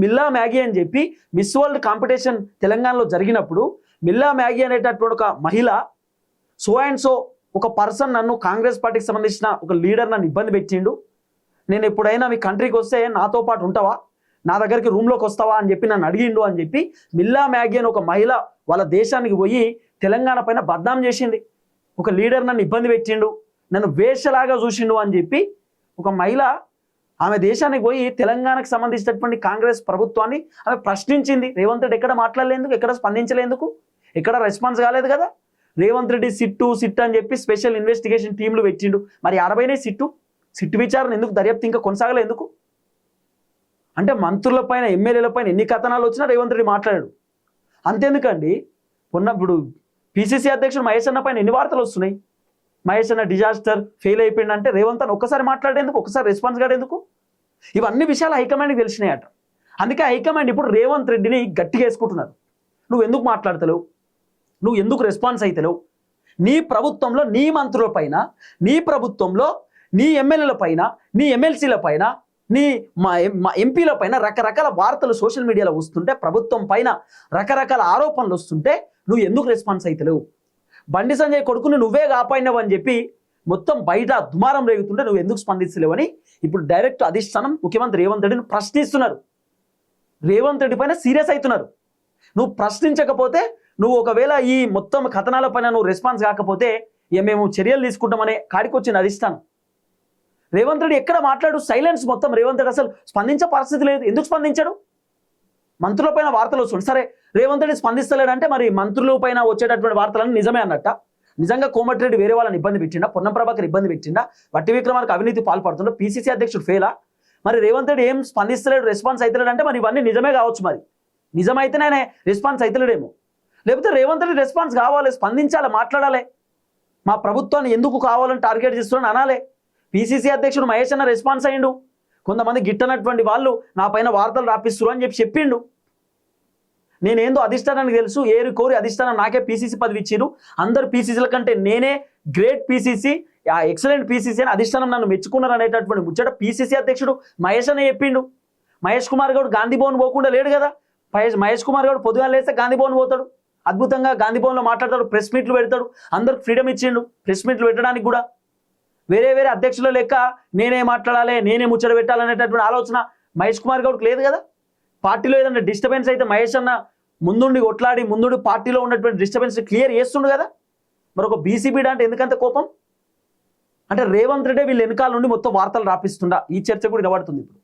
మిల్లా Maggi అని చెప్పి miss world competition తెలంగాణలో జరిగినప్పుడు మిల్లా మ్యాగీ అనేటటువంటి ఒక మహిళ సో అండ్ సో ఒక పర్సన్ నన్ను కాంగ్రెస్ పార్టీకి సంబంధించిన ఒక లీడర్ నన్ను ఇబ్బంది పెట్టిండు, నేను ఎప్పుడైనా మీ కంట్రీకి వస్తే నాతో పాటు ఉంటావా, నా దగ్గరికి రూమ్లోకి వస్తావా అని చెప్పి నన్ను అడిగిండు అని చెప్పి మిల్లా మ్యాగీ అని ఒక మహిళ వాళ్ళ దేశానికి పోయి తెలంగాణ పైన బద్నాం చేసింది. ఒక లీడర్ నన్ను ఇబ్బంది పెట్టిండు, నన్ను వేషలాగా చూసిండు అని చెప్పి ఒక మహిళ ఆమె దేశానికి పోయి తెలంగాణకు సంబంధించినటువంటి కాంగ్రెస్ ప్రభుత్వాన్ని ఆమె ప్రశ్నించింది. రేవంత్ రెడ్డి ఎక్కడ మాట్లాడలేందుకు, ఎక్కడ స్పందించలేందుకు, ఎక్కడ రెస్పాన్స్ కాలేదు కదా. రేవంత్ రెడ్డి సిట్ అని చెప్పి స్పెషల్ ఇన్వెస్టిగేషన్ టీంలు పెట్టిండు. మరి 60 సిట్టు విచారణ ఎందుకు, దర్యాప్తు ఇంకా కొనసాగలే ఎందుకు? అంటే మంత్రుల పైన ఎమ్మెల్యేల పైన ఎన్ని కథనాలు వచ్చినా రేవంత్ రెడ్డి మాట్లాడాడు. అంతేందుకండి, ఇప్పుడు పిసిసి అధ్యక్షుడు మహేష్ అన్న పైన ఎన్ని వార్తలు వస్తున్నాయి, మహేష్ అన్న డిజాస్టర్ ఫెయిల్ అయిపోయిందంటే రేవంత్ అన్న ఒక్కసారి మాట్లాడేందుకు, ఒక్కసారి రెస్పాన్స్ కాడేందుకు? ఇవన్నీ విషయాలు హైకమాండ్కి తెలిసినాయట. అందుకే హైకమాండ్ ఇప్పుడు రేవంత్ రెడ్డిని గట్టిగా వేసుకుంటున్నారు. నువ్వు ఎందుకు మాట్లాడతలేవు, నువ్వు ఎందుకు రెస్పాన్స్ అయితలేవు, నీ ప్రభుత్వంలో నీ మంత్రుల పైన, నీ ప్రభుత్వంలో నీ ఎమ్మెల్యేల పైన, నీ ఎమ్మెల్సీల పైన, నీ మా ఎంపీల పైన రకరకాల వార్తలు సోషల్ మీడియాలో వస్తుంటే, ప్రభుత్వం పైన రకరకాల ఆరోపణలు వస్తుంటే నువ్వు ఎందుకు రెస్పాన్స్ అయితలేవు? బండి సంజయ్ కొడుకుని నువ్వే కాపాడినావు అని చెప్పి మొత్తం బయట దుమారం రేగుతుంటే నువ్వు ఎందుకు స్పందిస్తలేవని ఇప్పుడు డైరెక్ట్ అధిష్టానం ముఖ్యమంత్రి రేవంత్ రెడ్డిని ప్రశ్నిస్తున్నారు. రేవంత్ రెడ్డి పైన సీరియస్ అవుతున్నారు. నువ్వు ప్రశ్నించకపోతే, నువ్వు ఒకవేళ ఈ మొత్తం కథనాల పైన నువ్వు రెస్పాన్స్ కాకపోతే మేము చర్యలు తీసుకుంటామనే కాడికి వచ్చింది అధిష్టానం. రేవంత్ రెడ్డి ఎక్కడ మాట్లాడు, సైలెన్స్ మొత్తం. రేవంత్ రెడ్డి అసలు స్పందించే పరిస్థితి లేదు. ఎందుకు స్పందించాడు? మంత్రుల పైన వార్తలు వస్తుంది, సరే రేవంత్ రెడ్డి స్పందిస్తలేడంటే మరి మంత్రుల పైన వచ్చేటటువంటి వార్తలను నిజమే అన్నట్ట. నిజంగా కోమటిరెడ్డి వేరే వాళ్ళని ఇబ్బంది పెట్టిండా, పొన్నం ప్రభాకర్ ఇబ్బంది పెట్టిండా, వట్టి విక్రమార్క అవినీతి పాల్పడుతుండ, పిసిసి అధ్యక్షుడు ఫెయిలా? మరి రేవంత్ రెడ్డి ఏం స్పందిస్తలేడు, రెస్పాన్స్ అవుతలేడు అంటే మరి ఇవన్నీ నిజమే కావచ్చు. మరి నిజమైతేనే రెస్పాన్స్ అవుతలేడేమో. లేకపోతే రేవంత్ రెడ్డి రెస్పాన్స్ కావాలి, స్పందించాలి, మాట్లాడాలి. మా ప్రభుత్వాన్ని ఎందుకు కావాలని టార్గెట్ చేస్తున్నాను అనాలే. పిసిసి అధ్యక్షుడు మహేష్ అన్న రెస్పాన్స్ అయ్యిండు. కొంతమంది గిట్టనటువంటి వాళ్ళు నా పైన వార్తలు రాపిస్తున్నారు అని చెప్పి చెప్పిండు. నేనేందో అధిష్టానానికి తెలుసు, ఏరి కోరి అధిష్టానం నాకే పిసిసి పదవి ఇచ్చిరు, అందరు పిసిసిల కంటే నేనే గ్రేట్ పిసిసి, ఎక్సలెంట్ పిసిసి అని అధిష్టానం నన్ను మెచ్చుకున్నారు అనేటటువంటి ముచ్చట పిసిసి అధ్యక్షుడు మహేష్ అన్న చెప్పిండు. మహేష్ కుమార్ గౌడ్ గాంధీ భవన్ పోకుండా లేడు కదా. మహేష్ కుమార్ గౌడ్ పొద్దుగా లేస్తే గాంధీ భవన్ పోతాడు, అద్భుతంగా గాంధీ భవన్లో మాట్లాడతాడు, ప్రెస్ మీట్లు పెడతాడు, అందరికి ఫ్రీడమ్ ఇచ్చిండు ప్రెస్ మీట్లు పెట్టడానికి కూడా. వేరే అధ్యక్షుల లెక్క నేనే మాట్లాడాలి, నేనే ముచ్చట పెట్టాలనేటటువంటి ఆలోచన మహేష్ కుమార్ గౌడ్కి లేదు కదా. పార్టీలో ఏదైనా డిస్టర్బెన్స్ అయితే మహేష్ అన్న ముందుండి కొట్లాడి ముందుండి పార్టీలో ఉన్నటువంటి డిస్టర్బెన్స్ క్లియర్ చేస్తుండు కదా. మరి ఒక బీసీబీ అంటే ఎందుకంత కోపం? అంటే రేవంత్ రెడ్డి వీళ్ళు వెనకాల నుండి మొత్తం వార్తలు రాపిస్తుండా, ఈ చర్చ కూడా వినబడుతుంది ఇప్పుడు.